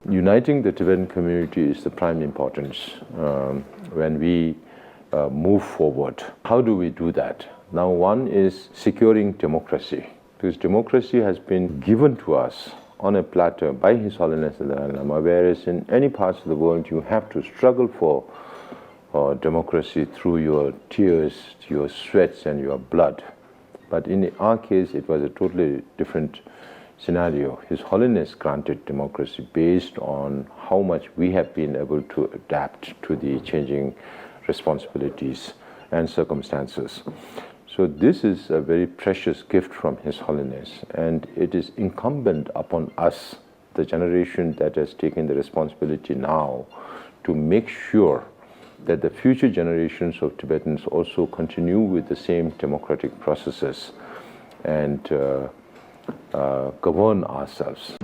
Uniting the Tibetan community is the prime importance when we move forward. How do we do that? Now, one is securing democracy, because democracy has been given to us on a platter by His Holiness the Dalai Lama, whereas in any parts of the world you have to struggle for democracy through your tears, your sweats and your blood. But in our case, it was a totally different scenario. His Holiness granted democracy based on how much we have been able to adapt to the changing responsibilities and circumstances. So this is a very precious gift from His Holiness, and it is incumbent upon us, the generation that has taken the responsibility now, to make sure that the future generations of Tibetans also continue with the same democratic processes and govern ourselves.